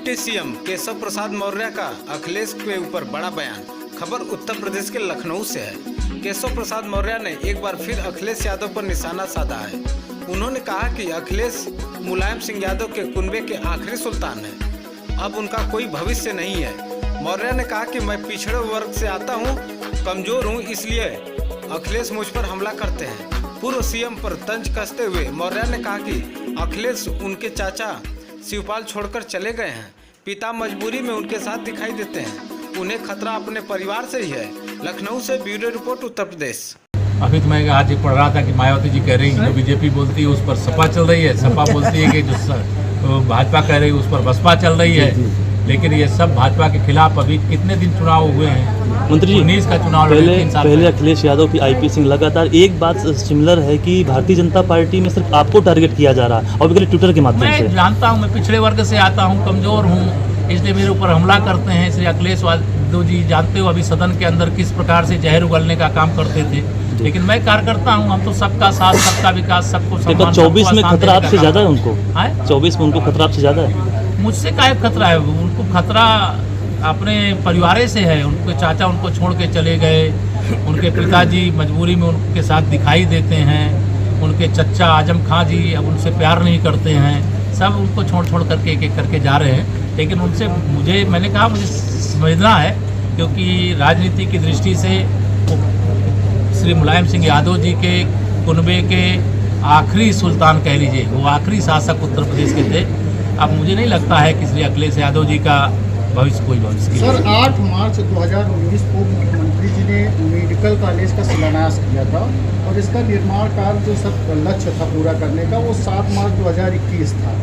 Deputy CM Keshav Prasad Maurya का अखिलेश के ऊपर बड़ा बयान। खबर उत्तर प्रदेश के लखनऊ से है। केशव प्रसाद मौर्य ने एक बार फिर अखिलेश यादव पर निशाना साधा है। उन्होंने कहा कि अखिलेश मुलायम सिंह यादव के कुनबे के आखिरी सुल्तान है, अब उनका कोई भविष्य नहीं है। मौर्य ने कहा कि मैं पिछड़े वर्ग से आता हूं, कमजोर हूं, इसलिए अखिलेश मुझ पर हमला करते हैं। पूर्व सीएम पर तंज कसते हुए मौर्य ने कहा कि अखिलेश उनके चाचा शिवपाल छोड़कर चले गए हैं, पिता मजबूरी में उनके साथ दिखाई देते हैं, उन्हें खतरा अपने परिवार से ही है। लखनऊ से ब्यूरो रिपोर्ट, उत्तर प्रदेश। अभी तो मैं आज पढ़ रहा था कि मायावती जी कह रही है जो बीजेपी बोलती है उस पर सपा चल रही है, सपा बोलती है कि जो भाजपा कह रही है उस पर बसपा चल रही है। लेकिन ये सब भाजपा के खिलाफ अभी कितने दिन चुनाव हुए हैं? मंत्री जी 19 का चुनाव पहले अखिलेश यादव की आईपी सिंह लगातार एक बात सिमिलर है कि भारतीय जनता पार्टी में सिर्फ आपको टारगेट किया जा रहा है और ट्विटर के माध्यम से। मैं जानता हूँ, मैं पिछड़े वर्ग से आता हूँ, कमजोर हूँ, इसलिए मेरे ऊपर हमला करते हैं। इसलिए अखिलेश यादव जी जानते हो अभी सदन के अंदर किस प्रकार से जहर उगलने का काम करते थे। लेकिन मैं कार्यकर्ता हूँ, हम तो सबका साथ, सबका विकास, सबको सम्मान। 24 में खतरा आपसे ज्यादा है उनको? 24 में उनको खतरा आपसे ज्यादा है? मुझसे क्या खतरा है? उनको खतरा अपने परिवार से है। उनके चाचा उनको छोड़ के चले गए, उनके पिताजी मजबूरी में उनके साथ दिखाई देते हैं, उनके चचा आजम खां जी अब उनसे प्यार नहीं करते हैं, सब उनको छोड़ करके एक एक करके जा रहे हैं। लेकिन उनसे मैंने कहा मुझे समझना है, क्योंकि राजनीति की दृष्टि से श्री मुलायम सिंह यादव जी के कुनबे के आखिरी सुल्तान कह लीजिए, वो आखिरी शासक उत्तर प्रदेश के थे। अब मुझे नहीं लगता है कि श्री अखिलेश यादव जी का कोई भविष्य। सर 8 मार्च 2019 को मुख्यमंत्री जी ने मेडिकल कॉलेज का शिलान्यास किया था और इसका निर्माण कार्य जो सब लक्ष्य था पूरा करने का वो 7 मार्च 2021 था।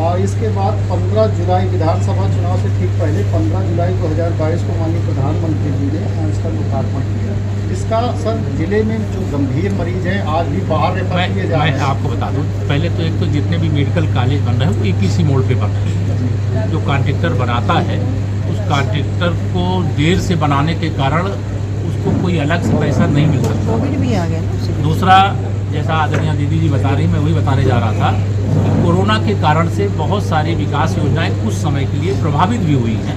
और इसके बाद 15 जुलाई विधानसभा चुनाव से ठीक पहले 15 जुलाई 2022 को माननीय प्रधानमंत्री जी ने इसका लोकार्पण किया। इसका सर जिले में जो गंभीर मरीज हैं आज भी बाहर रेफर किए जा रहे हैं। मैं आपको बता दूं, पहले तो एक तो जितने भी मेडिकल कॉलेज बन रहे हैं वो EPC मोड पे बन रहे हैं। जो कॉन्ट्रैक्टर बनाता है उस कॉन्ट्रैक्टर को देर से बनाने के कारण उसको कोई अलग से पैसा नहीं मिल सकता। कोविड भी आ गया। दूसरा, जैसा आदरणीय दीदी जी बता रही, मैं वही बताने जा रहा था कि कोरोना के कारण से बहुत सारी विकास योजनाएं कुछ समय के लिए प्रभावित भी हुई हैं।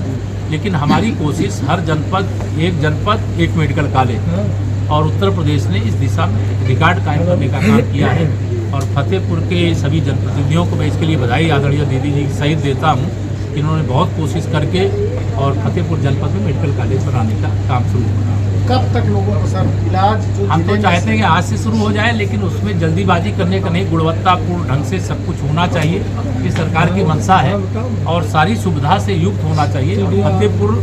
लेकिन हमारी कोशिश हर जनपद एक मेडिकल कॉलेज, और उत्तर प्रदेश ने इस दिशा में रिकॉर्ड कायम करने का काम किया है। और फतेहपुर के सभी जनप्रतिनिधियों को मैं इसके लिए बधाई आदरणीय दीदी जी सहित देता हूँ। इन्होंने बहुत कोशिश करके और फतेहपुर जनपद में मेडिकल कॉलेज बनाने का काम शुरू किया। कब तक लोगों को सर इलाज जो हम तो चाहते हैं कि आज से शुरू हो जाए, लेकिन उसमें जल्दीबाजी करने का नहीं, गुणवत्तापूर्ण ढंग से सब कुछ होना चाहिए। ये सरकार की मंशा है और सारी सुविधा से युक्त होना चाहिए। फतेहपुर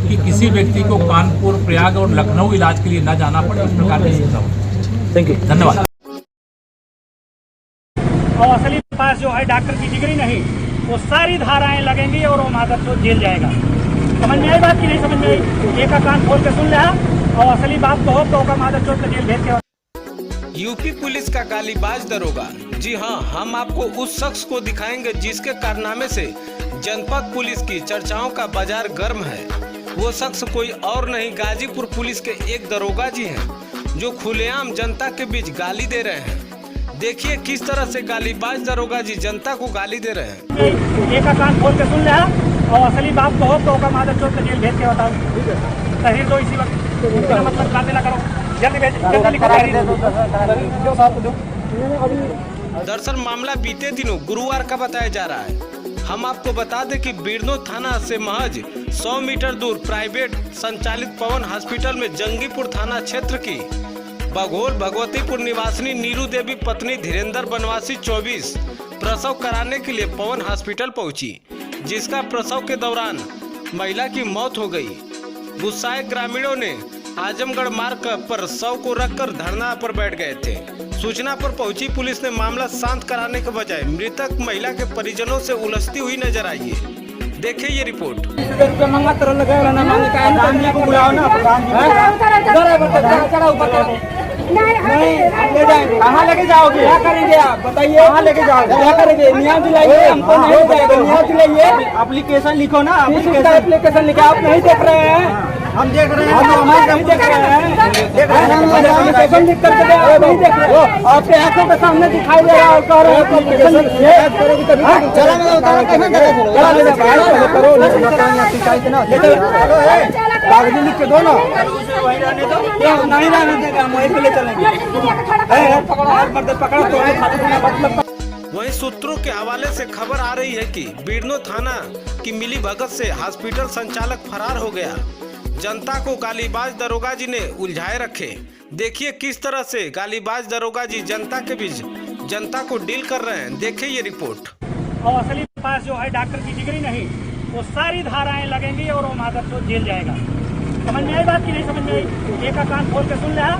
की किसी व्यक्ति को कानपुर, प्रयाग और लखनऊ इलाज के लिए न जाना पड़े, इस प्रकार की सुविधा हो। थैंक यू, धन्यवाद। और असली पास जो है डॉक्टर की डिग्री नहीं, वो सारी धाराएं लगेंगी और वो माधव जेल जाएगा। समझ में आई बात की नहीं समझ में आई? एक का कान खोल के सुन लिया और असली बात कहो तो होगा माधव चौथ जेल भेज के। यूपी पुलिस का गालीबाज दरोगा। जी हां, हम आपको उस शख्स को दिखाएंगे जिसके कारनामे से जनपद पुलिस की चर्चाओं का बाजार गर्म है। वो शख्स कोई और नहीं, गाजीपुर पुलिस के एक दरोगा जी हैं, जो खुलेआम जनता के बीच गाली दे रहे हैं। देखिए किस तरह से गालीबाज दरोगा जी जनता को गाली दे रहे हैं। एक का कान खोल के सुन लिया और असली बात कहो तो होगा माधव चौथ जेल भेज के बताओ। तहरीर दो इसी वक्त, मतलब बातें ना करो, जल्दी भेज, जल्दी लिखो। दरअसल मामला बीते दिनों गुरुवार का बताया जा रहा है। हम आपको बता दें कि बिरनो थाना से महज 100 मीटर दूर प्राइवेट संचालित पवन हॉस्पिटल में जंगीपुर थाना क्षेत्र की बघोल भगवतीपुर निवासिनी नीरू देवी पत्नी धीरेन्द्र बनवासी 24 प्रसव कराने के लिए पवन हॉस्पिटल पहुंची, जिसका प्रसव के दौरान महिला की मौत हो गई। गुस्साए ग्रामीणों ने आजमगढ़ मार्ग पर शव को रखकर धरना पर बैठ गए थे। सूचना पर पहुंची पुलिस ने मामला शांत कराने के बजाय मृतक महिला के परिजनों से उलझती हुई नजर आई है। देखिए ये रिपोर्ट। कहाँ लेके जाओगे? क्या करेंगे आप बताइए? कहाँ लेके जाओगे? क्या करेंगे? न्याय दिलाइए, हमको नहीं जाएगा। न्याय दिलाइए, एप्लीकेशन लिखो ना, एप्लीकेशन लिखा आप नहीं देख रहे हैं। हम देख रहे हैं, हमारे नहीं देख रहे हैं, देख रहे हैं, लिख करके नहीं देख रहे हो, आपके आंखों के सामने दिखाई दे रहा है और कह रहे हो चला मैं उतारा कैसे करो शिकायत ना कागजी लिख के दो ना, नहीं रहने देगा, हम वहीं पे ले चलेंगे, पकड़ो तो। वहीं सूत्रों के हवाले से खबर आ रही है कि बीड़नो थाना की मिली भगत से हॉस्पिटल संचालक फरार हो गया। जनता को गालीबाज दरोगा जी ने उलझाए रखे। देखिए किस तरह से गालीबाज दरोगा जी जनता के बीच जनता को डील कर रहे हैं। देखिए ये रिपोर्ट। और असली पास जो है डॉक्टर की डिग्री नहीं, वो सारी धाराएं लगेंगी और वो मादक तो जेल जाएगा। समझ में आई बात की नहीं समझ में आई? एक का कान खोल के सुन लिया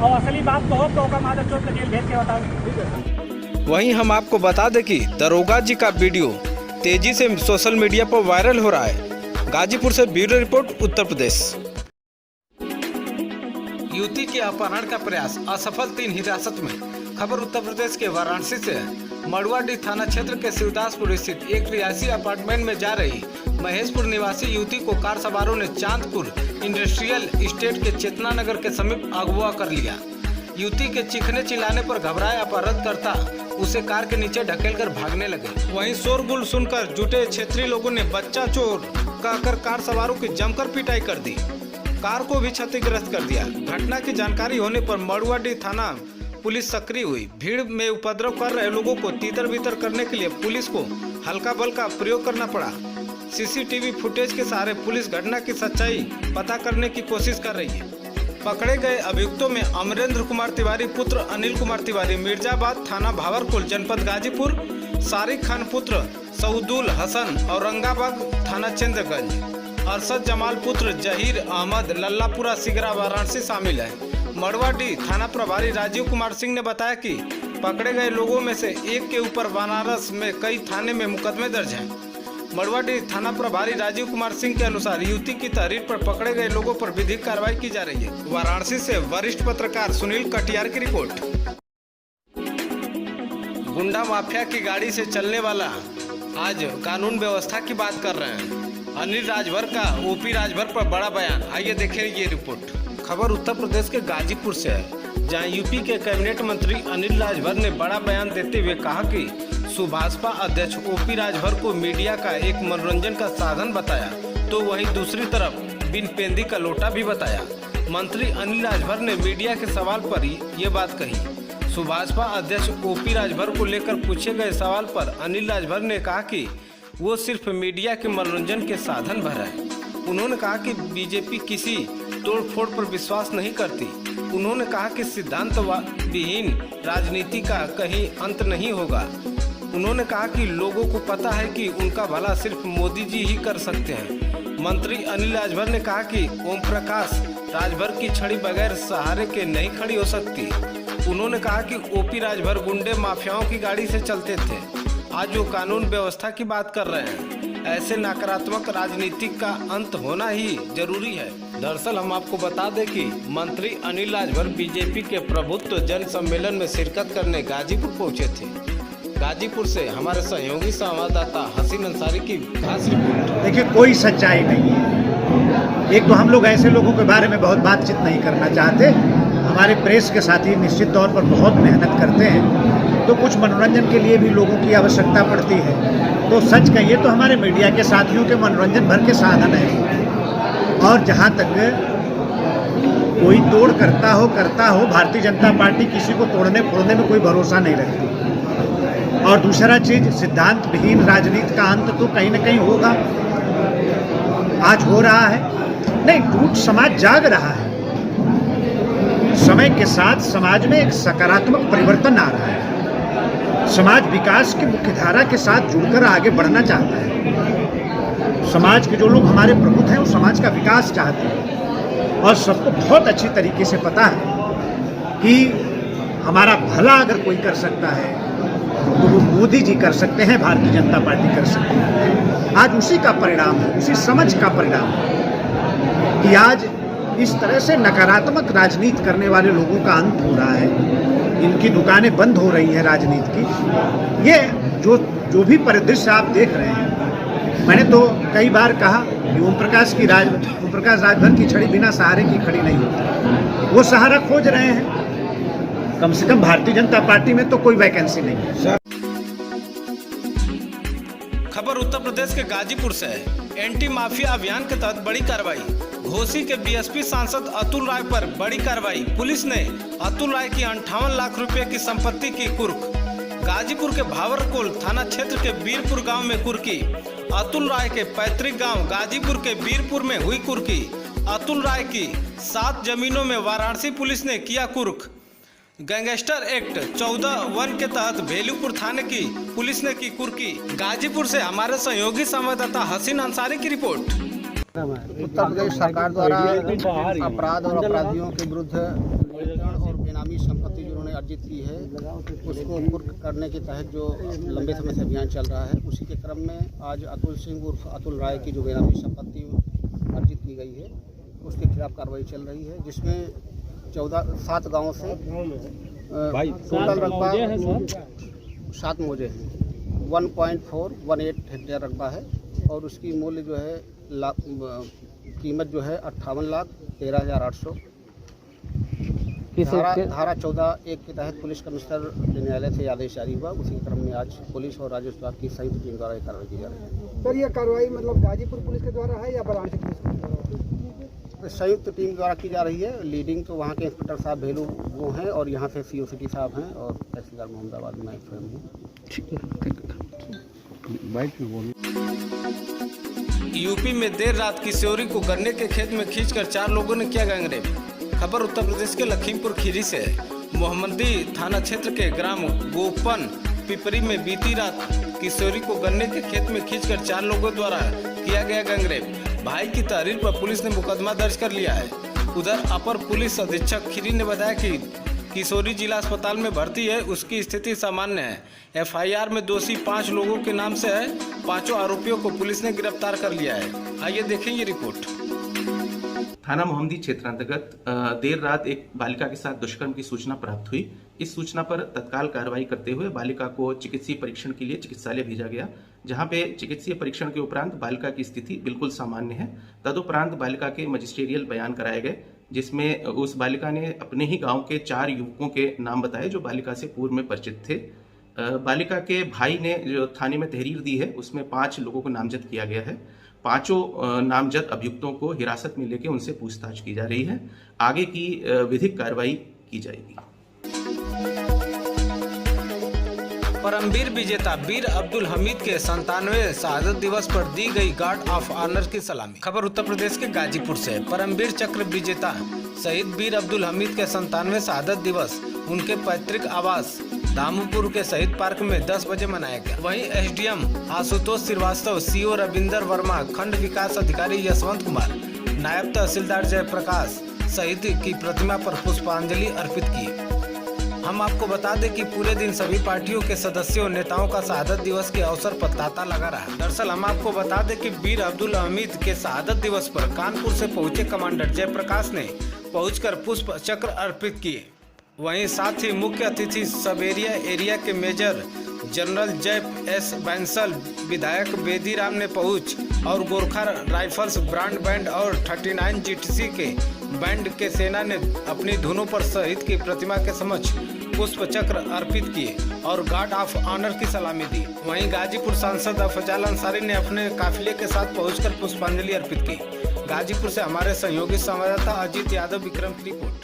और असली बात को हो तो का मादक चोट को जेल भेज के बताओ। वहीं हम आपको बता दें कि दरोगा जी का वीडियो तेजी से सोशल मीडिया पर वायरल हो रहा है। गाजीपुर से ब्यूरो रिपोर्ट, उत्तर प्रदेश। युवती के अपहरण का प्रयास असफल, 3 हिरासत में। खबर उत्तर प्रदेश के वाराणसी से है। मड़ुआडीह थाना क्षेत्र के शिवदासपुर स्थित एक रिहायशी अपार्टमेंट में जा रही महेशपुर निवासी युवती को कार सवारों ने चांदपुर इंडस्ट्रियल एस्टेट के चेतना नगर के समीप अगवा कर लिया। युवती के चीखने चिल्लाने पर घबराए अपहरणकर्ता उसे कार के नीचे ढकेलकर भागने लगे। वहीं शोरगुल सुनकर जुटे क्षेत्रीय लोगों ने बच्चा चोर कहकर कार सवारों की जमकर पिटाई कर दी, कार को भी क्षतिग्रस्त कर दिया। घटना की जानकारी होने पर मड़ुआडीह थाना पुलिस सक्रिय हुई। भीड़ में उपद्रव कर रहे लोगों को तीतर बीतर करने के लिए पुलिस को हल्का बल का प्रयोग करना पड़ा। सीसीटीवी फुटेज के सहारे पुलिस घटना की सच्चाई पता करने की कोशिश कर रही है। पकड़े गए अभियुक्तों में अमरेंद्र कुमार तिवारी पुत्र अनिल कुमार तिवारी मिर्जाबाद थाना भावरकुल जनपद गाजीपुर, सारिक खान पुत्र सऊदुल हसन औरंगाबाद थाना चंद्रगंज, अरशद जमाल पुत्र जहीर अहमद लल्लापुरा सिगरा वाराणसी शामिल है। मड़ुआडीह थाना प्रभारी राजीव कुमार सिंह ने बताया कि पकड़े गए लोगों में से एक के ऊपर बनारस में कई थाने में मुकदमे दर्ज हैं। मड़ुआडीह थाना प्रभारी राजीव कुमार सिंह के अनुसार युवती की तहरीर पर पकड़े गए लोगों पर विधिक कार्रवाई की जा रही है। वाराणसी से वरिष्ठ पत्रकार सुनील कटियार की रिपोर्ट। गुंडा माफिया की गाड़ी से चलने वाला आज कानून व्यवस्था की बात कर रहे हैं। अनिल राजभर का ओपी राजभर पर बड़ा बयान, आइए देखें ये रिपोर्ट। खबर उत्तर प्रदेश के गाजीपुर से है, जहां यूपी के कैबिनेट मंत्री अनिल राजभर ने बड़ा बयान देते हुए कहा कि सुभाषपा अध्यक्ष ओपी राजभर को मीडिया का एक मनोरंजन का साधन बताया, तो वहीं दूसरी तरफ बिन पेंदी का लोटा भी बताया। मंत्री अनिल राजभर ने मीडिया के सवाल पर ये बात कही। सुभाषपा अध्यक्ष ओपी राजभर को लेकर पूछे गए सवाल पर अनिल राजभर ने कहा कि वो सिर्फ मीडिया के मनोरंजन के साधन भर है। उन्होंने कहा कि बीजेपी किसी तोड़फोड़ पर विश्वास नहीं करती। उन्होंने कहा कि सिद्धांत विहीन राजनीति का कहीं अंत नहीं होगा। उन्होंने कहा कि लोगों को पता है कि उनका भला सिर्फ मोदी जी ही कर सकते हैं। मंत्री अनिल राजभर ने कहा कि ओम प्रकाश राजभर की छड़ी बगैर सहारे के नहीं खड़ी हो सकती। उन्होंने कहा कि ओपी राजभर गुंडे माफियाओं की गाड़ी से चलते थे, आज वो कानून व्यवस्था की बात कर रहे हैं। ऐसे नकारात्मक राजनीति का अंत होना ही जरूरी है। दरअसल हम आपको बता दें कि मंत्री अनिल राजभर बीजेपी के प्रभुत्व जन सम्मेलन में शिरकत करने गाजीपुर पहुंचे थे। गाजीपुर से हमारे सहयोगी संवाददाता हसीन अंसारी की खास रिपोर्ट। देखिए, कोई सच्चाई नहीं है। एक तो हम लोग ऐसे लोगों के बारे में बहुत बातचीत नहीं करना चाहते। हमारे प्रेस के साथी निश्चित तौर पर बहुत मेहनत करते हैं, तो कुछ मनोरंजन के लिए भी लोगों की आवश्यकता पड़ती है। तो सच कहिए तो हमारे मीडिया के साथियों के मनोरंजन भर के साधन है। और जहाँ तक कोई तोड़ करता हो, भारतीय जनता पार्टी किसी को तोड़ने फोड़ने में कोई भरोसा नहीं रखती। और दूसरा चीज, सिद्धांत विहीन राजनीति का अंत तो कहीं न कहीं होगा। आज हो रहा है नहीं, टूट समाज जाग रहा है। समय के साथ समाज में एक सकारात्मक परिवर्तन आ रहा है। समाज विकास की मुख्यधारा के साथ जुड़कर आगे बढ़ना चाहता है। समाज के जो लोग हमारे प्रमुख हैं वो समाज का विकास चाहते हैं। और सबको बहुत अच्छी तरीके से पता है कि हमारा भला अगर कोई कर सकता है तो वो मोदी जी कर सकते हैं, भारतीय जनता पार्टी कर सकती है। आज उसी का परिणाम है, उसी समझ का परिणाम है कि आज इस तरह से नकारात्मक राजनीति करने वाले लोगों का अंत हो रहा है। इनकी दुकानें बंद हो रही हैं राजनीति की। ये जो भी परिदृश्य आप देख रहे हैं, मैंने तो कई बार कहा कि ओम प्रकाश राजभर की छड़ी बिना सहारे की खड़ी नहीं होती। वो सहारा खोज रहे हैं। कम से कम भारतीय जनता पार्टी में तो कोई वैकेंसी नहीं है। खबर उत्तर प्रदेश के गाजीपुर से है। एंटी माफिया अभियान के तहत बड़ी कार्रवाई। घोसी के बीएसपी सांसद अतुल राय पर बड़ी कार्रवाई। पुलिस ने अतुल राय की 58 लाख रुपए की संपत्ति की कुर्क। गाजीपुर के भावरकोल थाना क्षेत्र के बीरपुर गांव में कुर्की। अतुल राय के पैतृक गांव गाजीपुर के बीरपुर में हुई कुर्की। अतुल राय की 7 जमीनों में वाराणसी पुलिस ने किया कुर्क। गैंगस्टर एक्ट 14(1) के तहत भेलूपुर थाने की पुलिस ने की कुर्की। गाजीपुर से हमारे सहयोगी संवाददाता हसीन अंसारी की रिपोर्ट। उत्तर प्रदेश सरकार द्वारा अपराध और अपराधियों के विरुद्ध और बेनामी संपत्ति जो उन्होंने अर्जित की है उसको कुर्क करने के तहत जो लंबे समय से अभियान चल रहा है, उसी के क्रम में आज अतुल सिंह उर्फ अतुल राय की जो बेनामी संपत्ति अर्जित की गई है उसके खिलाफ कार्रवाई चल रही है, जिसमें 7 गाँवों से टोटल रकबा 7 मौजे हैं। 1.418 हेक्टेयर रकबा है और उसकी मूल्य जो है कीमत जो है 58,13,800। धारा 14(1) के तहत पुलिस कमिश्नर न्यायालय से आदेश जारी हुआ। उसी के क्रम में आज पुलिस और राजस्व विभाग की संयुक्त टीम द्वारा कार्रवाई की जा रही है। सर, ये कार्रवाई मतलब गाजीपुर पुलिस के द्वारा है या वाराणसी पुलिस के द्वारा? संयुक्त टीम द्वारा की जा रही है। लीडिंग तो वहाँ के इंस्पेक्टर साहब भेलू वो हैं और यहाँ से CO सिटी साहब हैं और तहसीलदार मोहम्मदाबाद में स्वयं हूँ। यूपी में देर रात किशोरी को गन्ने के खेत में खींचकर 4 लोगों ने किया गैंगरेप। खबर उत्तर प्रदेश के लखीमपुर खीरी से है। मोहम्मदी थाना क्षेत्र के ग्राम गोपन पिपरी में बीती रात किशोरी को गन्ने के खेत में खींचकर 4 लोगों द्वारा किया गया गैंगरेप। भाई की तहरीर पर पुलिस ने मुकदमा दर्ज कर लिया है। उधर अपर पुलिस अधीक्षक खीरी ने बताया कि किशोरी जिला अस्पताल में भर्ती है, उसकी स्थिति सामान्य है। FIR में दोषी 5 लोगों के नाम से है। 5 आरोपियों को पुलिस ने गिरफ्तार कर लिया है। आइए देखें ये रिपोर्ट। थाना मोहम्मदी क्षेत्र अंतर्गत देर रात एक बालिका के साथ दुष्कर्म की सूचना प्राप्त हुई। इस सूचना पर तत्काल कार्रवाई करते हुए बालिका को चिकित्सीय परीक्षण के लिए चिकित्सालय भेजा गया, जहां पे चिकित्सीय परीक्षण के उपरांत बालिका की स्थिति बिल्कुल सामान्य है। तदुपरांत बालिका के मजिस्ट्रियल बयान कराए गए, जिसमें उस बालिका ने अपने ही गांव के 4 युवकों के नाम बताए जो बालिका से पूर्व में परिचित थे। बालिका के भाई ने जो थाने में तहरीर दी है उसमें 5 लोगों को नामजद किया गया है। 5 नामजद अभियुक्तों को हिरासत में लेकर उनसे पूछताछ की जा रही है। आगे की विधिक कार्रवाई की जाएगी। परमवीर विजेता बीर अब्दुल हमीद के 97वें शहादत दिवस पर दी गई गार्ड ऑफ ऑनर की सलामी। खबर उत्तर प्रदेश के गाजीपुर से। परमवीर चक्र विजेता शहीद बीर अब्दुल हमीद के 97वें शहादत दिवस उनके पैतृक आवास दामोपुर के शहीद पार्क में 10 बजे मनाया गया। वहीं SDM आशुतोष श्रीवास्तव, CO रविंदर वर्मा, खंड विकास अधिकारी यशवंत कुमार, नायब तहसीलदार जयप्रकाश शहीद की प्रतिमा पर पुष्पांजलि अर्पित की। हम आपको बता दें कि पूरे दिन सभी पार्टियों के सदस्यों नेताओं का शहादत दिवस के अवसर पर तांता लगा रहा। दरअसल हम आपको बता दें कि बीर अब्दुल हमीद के शहादत दिवस पर कानपुर से पहुंचे कमांडर जयप्रकाश ने पहुंचकर पुष्प चक्र अर्पित किए। वहीं साथ ही मुख्य अतिथि सबेरिया एरिया के मेजर जनरल जय S बैंसल, विधायक बेदीराम ने पहुंच और गोरखा राइफल्स ब्रांड बैंड और 39 GTC के बैंड के सेना ने अपनी धुनों पर शहीद की प्रतिमा के समक्ष पुष्प चक्र अर्पित किए और गार्ड ऑफ ऑनर की सलामी दी। वहीं गाजीपुर सांसद अफजाल अंसारी ने अपने काफिले के साथ पहुंचकर पुष्पांजलि अर्पित की। गाजीपुर से हमारे सहयोगी संवाददाता अजीत यादव विक्रम की रिपोर्ट।